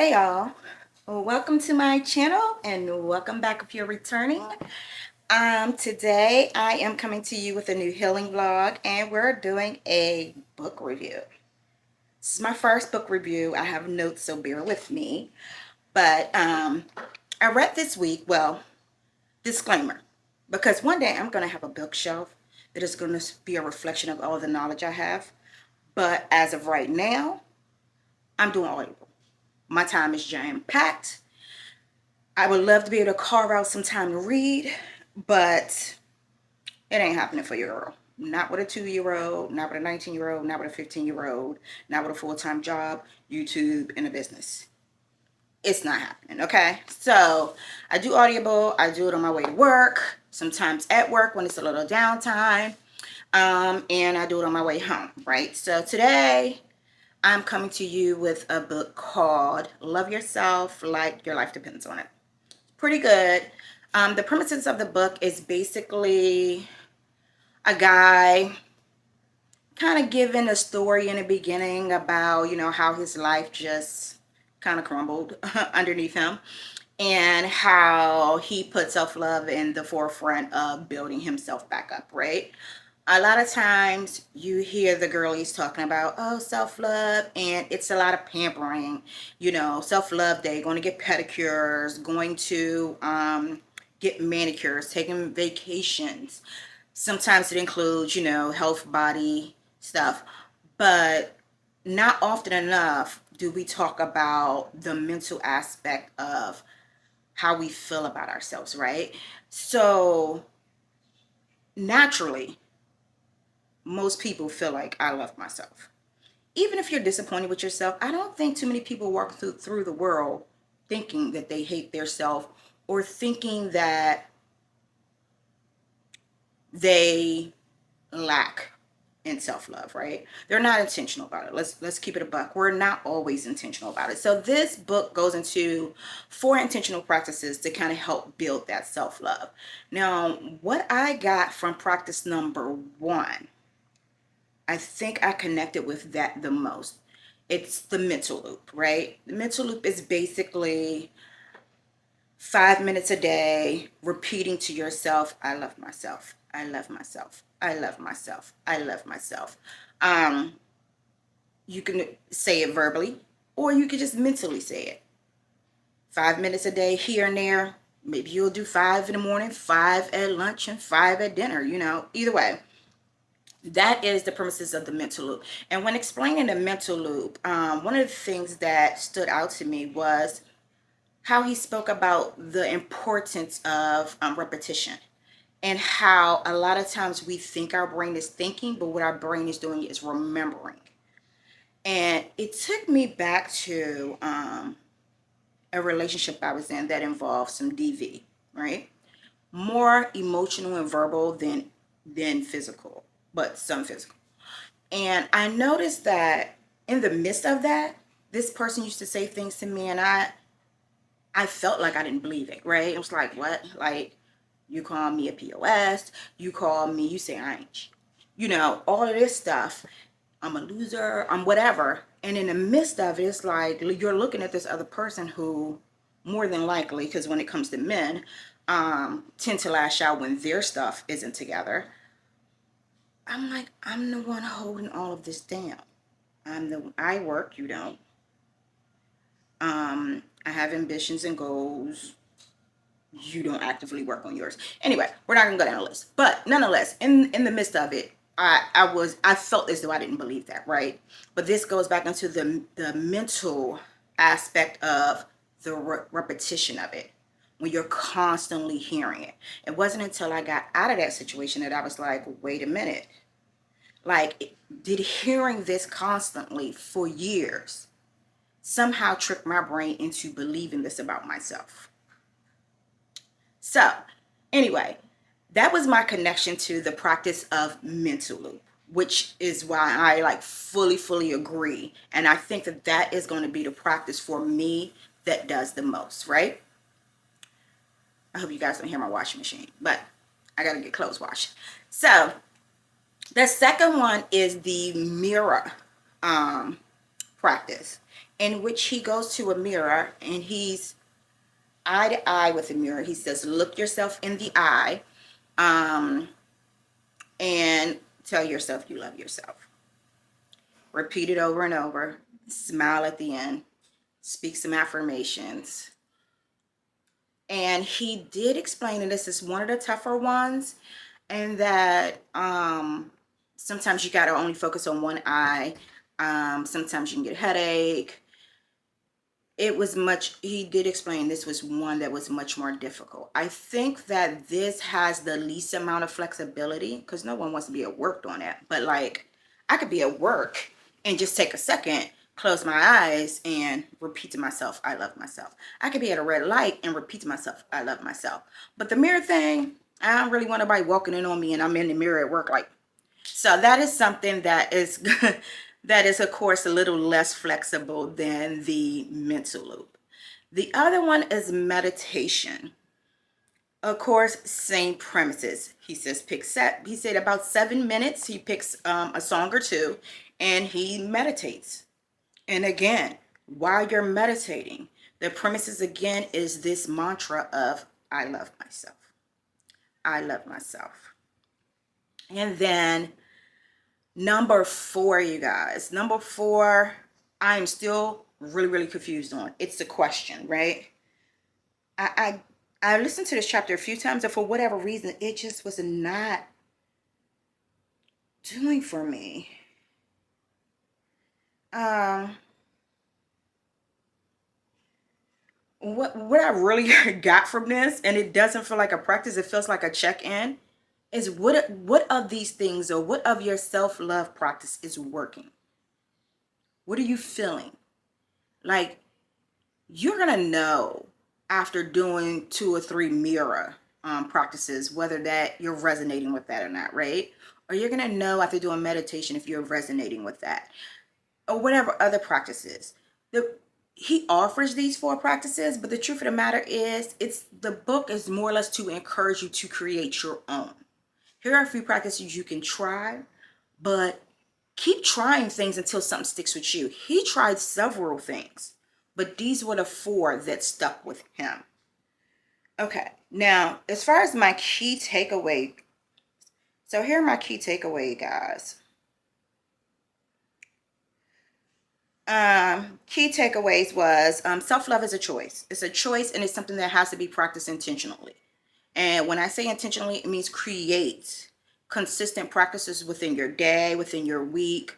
Hey y'all, welcome to my channel and welcome back if you're returning. Today I am coming to you with a new healing vlog and we're doing a book review. This is my first book review. I have notes, so bear with me. But I read this week, well, disclaimer, because one day I'm going to have a bookshelf that is going to be a reflection of all the knowledge I have. But as of right now, I'm doing audible. My time is jam-packed. I would love to be able to carve out some time to read, but it ain't happening for your girl. Not with a 2-year-old, not with a 19-year-old, not with a 15-year-old, not with a full-time job, YouTube, and a business. It's not happening, okay? So I do Audible. I do it on my way to work, sometimes at work when it's a little downtime, and I do it on my way home, right? So today I'm coming to you with a book called Love Yourself Like Your Life Depends on It. Pretty good. The premises of the book is basically a guy kind of giving a story in the beginning about, how his life just kind of crumbled underneath him and how he put self-love in the forefront of building himself back up, right? A lot of times you hear the girlies talking about, oh, self-love, and it's a lot of pampering, self-love day, going to get pedicures, going to get manicures, taking vacations. Sometimes it includes, health, body stuff, but not often enough do we talk about the mental aspect of how we feel about ourselves, right? So naturally, most people feel like I love myself. Even if you're disappointed with yourself, I don't think too many people walk through the world thinking that they hate their self or thinking that they lack in self-love, right? They're not intentional about it. Let's keep it a buck. We're not always intentional about it. So this book goes into 4 intentional practices to kind of help build that self-love. Now, what I got from practice number 1, I think I connected with that the most. It's the mental loop, right? The mental loop is basically 5 minutes a day repeating to yourself, I love myself. I love myself. I love myself. I love myself. You can say it verbally or you can just mentally say it. 5 minutes a day here and there. Maybe you'll do 5 in the morning, 5 at lunch, and 5 at dinner, either way. That is the premises of the mental loop. And when explaining the mental loop, one of the things that stood out to me was how he spoke about the importance of repetition and how a lot of times we think our brain is thinking, but what our brain is doing is remembering. And it took me back to a relationship I was in that involved some DV, right? More emotional and verbal than physical, but some physical. And I noticed that in the midst of that, this person used to say things to me and I felt like I didn't believe it, right? It was like, what? Like, you call me a POS, you say I ain't, all of this stuff. I'm a loser, I'm whatever. And in the midst of it, it's like you're looking at this other person who more than likely, because when it comes to men, tend to lash out when their stuff isn't together. I'm like, I'm the one holding all of this down. I work, you don't. I have ambitions and goals. You don't actively work on yours. Anyway, we're not gonna go down the list. But nonetheless, in the midst of it, I felt as though I didn't believe that, right? But this goes back into the mental aspect of the repetition of it. When you're constantly hearing it. It wasn't until I got out of that situation that I was like, wait a minute. Like, did hearing this constantly for years somehow trick my brain into believing this about myself? So, anyway, that was my connection to the practice of mental loop, which is why I like fully agree. And I think that is going to be the practice for me that does the most, right? I hope you guys don't hear my washing machine, but I got to get clothes washed. So, the second one is the mirror practice in which he goes to a mirror and he's eye to eye with the mirror. He says, look yourself in the eye, and tell yourself you love yourself. Repeat it over and over. Smile at the end. Speak some affirmations. And he did explain, and this is one of the tougher ones, and that sometimes you got to only focus on one eye. Sometimes you can get a headache. He did explain this was one that was much more difficult. I think that this has the least amount of flexibility because no one wants to be at work doing that. But like, I could be at work and just take a second, close my eyes, and repeat to myself, I love myself. I could be at a red light and repeat to myself, I love myself. But the mirror thing, I don't really want nobody walking in on me and I'm in the mirror at work like. So that is something that is that is, of course, a little less flexible than the mental loop. The other one is meditation. Of course, same premises. He says he said about 7 minutes. He picks a song or two and he meditates. And again, while you're meditating, the premises again is this mantra of I love myself. I love myself. And then number 4, you guys. Number 4, I'm still really confused on. It's the question, right? I listened to this chapter a few times, and for whatever reason, it just was not doing for me. What I really got from this, and it doesn't feel like a practice, it feels like a check-in, is what of these things or what of your self-love practice is working? What are you feeling? Like, you're gonna know after doing 2 or 3 mirror practices whether that you're resonating with that or not, right? Or you're gonna know after doing meditation if you're resonating with that, or whatever other practices. He offers these 4 practices, but the truth of the matter is, the book is more or less to encourage you to create your own. Here are a few practices you can try, but keep trying things until something sticks with you. He tried several things, but these were the 4 that stuck with him. Okay, now as far as my key takeaway, so here are my key takeaway, guys. Key takeaways was self-love is a choice. It's a choice, and it's something that has to be practiced intentionally. And when I say intentionally, it means create consistent practices within your day, within your week,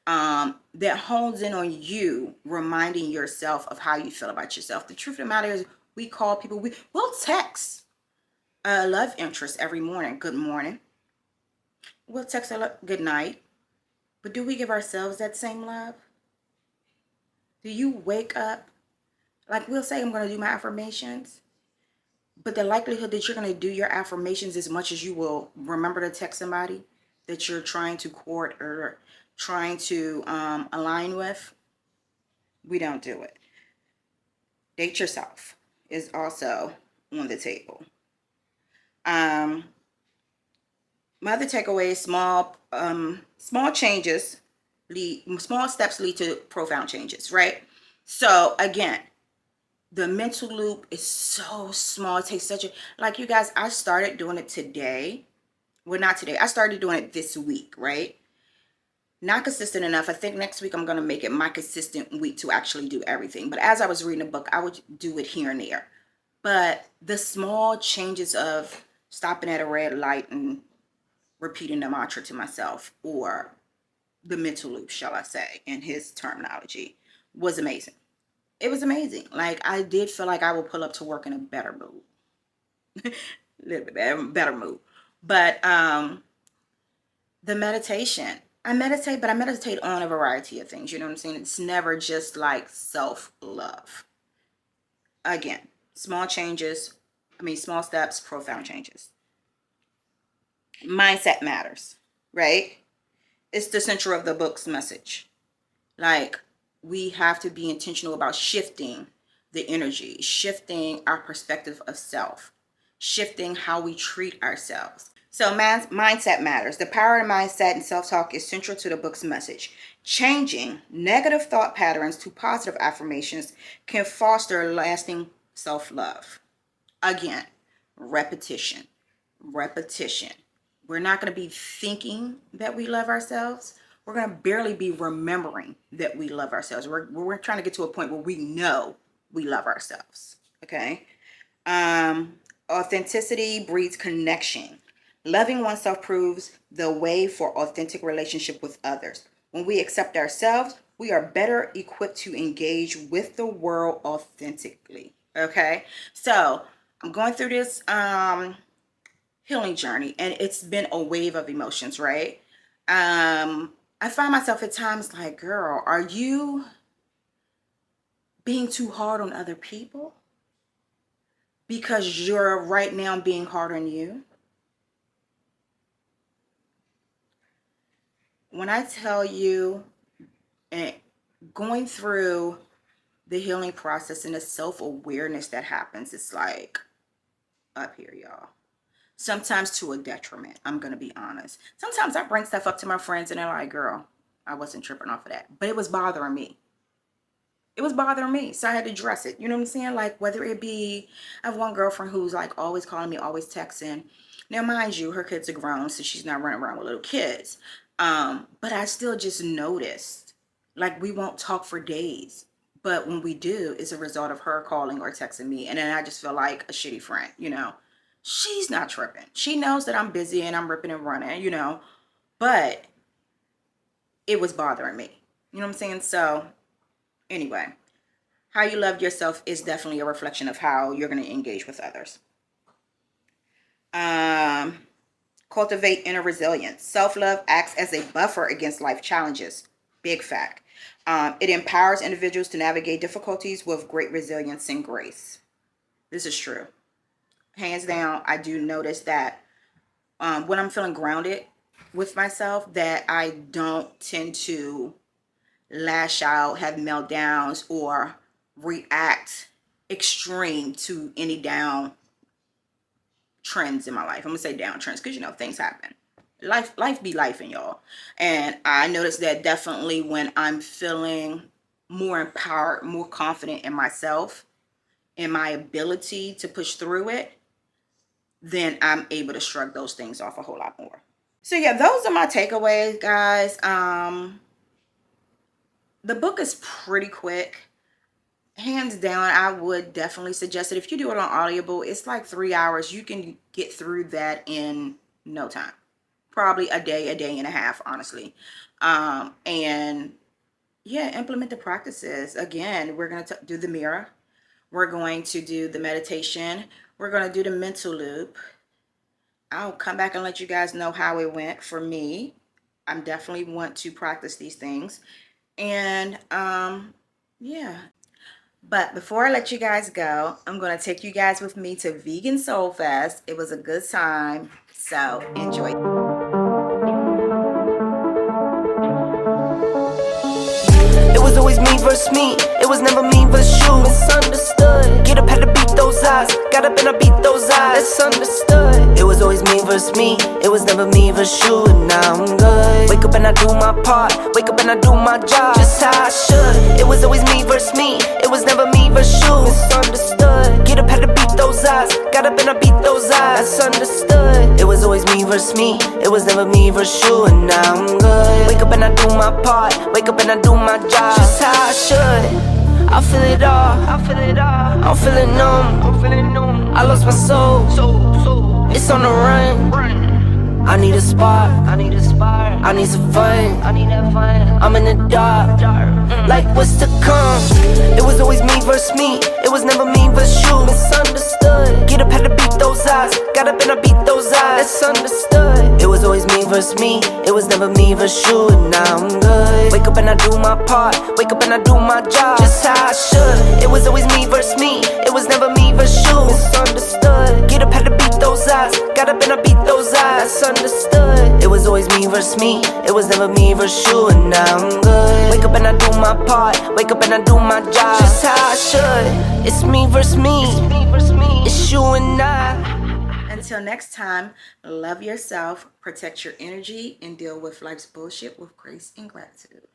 that hones in on you, reminding yourself of how you feel about yourself. The truth of the matter is, we call people, we'll text a love interest every morning, good morning. We'll text a good night. But do we give ourselves that same love? Do you wake up, like we'll say, I'm going to do my affirmations, but the likelihood that you're going to do your affirmations as much as you will remember to text somebody that you're trying to court or trying to align with, we don't do it. Date yourself is also on the table. My other takeaway is small changes small steps lead to profound changes, right? So again, the mental loop is so small. It takes such a, like, you guys, I started doing it today. Well, not today. I started doing it this week, right? Not consistent enough. I think next week I'm going to make it my consistent week to actually do everything. But as I was reading the book, I would do it here and there. But the small changes of stopping at a red light and repeating the mantra to myself, or the mental loop, shall I say, in his terminology, was amazing. It was amazing. Like, I did feel like I would pull up to work in a better mood. A little bit better mood. But the meditation, I meditate, but I meditate on a variety of things. You know what I'm saying? It's never just like self-love. Again, small steps, profound changes. Mindset matters, right? It's the center of the book's message. Like, we have to be intentional about shifting the energy, shifting our perspective of self, shifting how we treat ourselves. So mindset matters. The power of mindset and self-talk is central to the book's message. Changing negative thought patterns to positive affirmations can foster lasting self-love. Again, repetition. We're not going to be thinking that we love ourselves. We're going to barely be remembering that we love ourselves. We're trying to get to a point where we know we love ourselves. Okay. Authenticity breeds connection. Loving oneself proves the way for authentic relationship with others. When we accept ourselves, we are better equipped to engage with the world authentically. Okay. So I'm going through this healing journey, and it's been a wave of emotions, right? I find myself at times like, girl, are you being too hard on other people because you're right now being hard on you? When I tell you, and going through the healing process and the self-awareness that happens, it's like up here, y'all. Sometimes to a detriment, I'm going to be honest. Sometimes I bring stuff up to my friends and they're like, girl, I wasn't tripping off of that. But it was bothering me. So I had to address it. You know what I'm saying? Like, whether it be, I have one girlfriend who's like always calling me, always texting. Now, mind you, her kids are grown, so she's not running around with little kids. But I still just noticed, like, we won't talk for days. But when we do, it's a result of her calling or texting me. And then I just feel like a shitty friend, you know. She's not tripping. She knows that I'm busy and I'm ripping and running, you know. But it was bothering me. You know what I'm saying? So, anyway, how you love yourself is definitely a reflection of how you're going to engage with others. Cultivate inner resilience. Self-love acts as a buffer against life challenges. Big fact. It empowers individuals to navigate difficulties with great resilience and grace. This is true. Hands down, I do notice that when I'm feeling grounded with myself, that I don't tend to lash out, have meltdowns, or react extreme to any down trends in my life. I'm gonna say down trends because, you know, things happen. Life be life, in y'all. And I notice that definitely when I'm feeling more empowered, more confident in myself, in my ability to push through it, then I'm able to shrug those things off a whole lot more. So yeah, those are my takeaways, guys. The book is pretty quick. Hands down, I would definitely suggest it. If you do it on Audible, it's like 3 hours. You can get through that in no time. Probably a day and a half, honestly. And yeah, implement the practices. Again, we're going to do the mirror. We're going to do the meditation. We're going to do the mental loop. I'll come back and let you guys know how it went for me. I definitely want to practice these things. And yeah. But before I let you guys go, I'm going to take you guys with me to Vegan SoulFest. It was a good time. So enjoy. It was always me versus me. It was never me versus you. Misunderstood. Get up, had to beat those eyes. Got up and I beat those eyes. It's understood. It was always me versus me. It was never me versus you. And now I'm good. Wake up and I do my part. Wake up and I do my job just how I should. It was always me versus me. It was never me versus you. Misunderstood. Get up, had to beat those eyes. Got up and I beat those eyes. That's understood. It was always me versus me. It was never me versus you. And now I'm good. Wake up and I do my part. Wake up and I do my job just how I should. I feel it all. I'm feeling numb. I lost my soul. It's on the run. I need a spark. I need some fun. I'm in the dark. Like what's to come? It was always me versus me. It was never me versus you. Misunderstood. Get up, had to beat those eyes. Got up and I beat those eyes. That's understood. It was always me versus me. It was never me versus you. And now I'm good. Wake up and I do my part. Wake up and I do my job just how I should. It was always me versus me. It was never me versus you. Misunderstood. Get up, had to beat those eyes. Got up and I beat those eyes. That's understood. It was always me versus me. It was never me versus you. And now I'm good. Wake up and I do my part. Wake up and I do my job just how I should. It's me versus me. It's you and I. Until next time, love yourself, protect your energy, and deal with life's bullshit with grace and gratitude.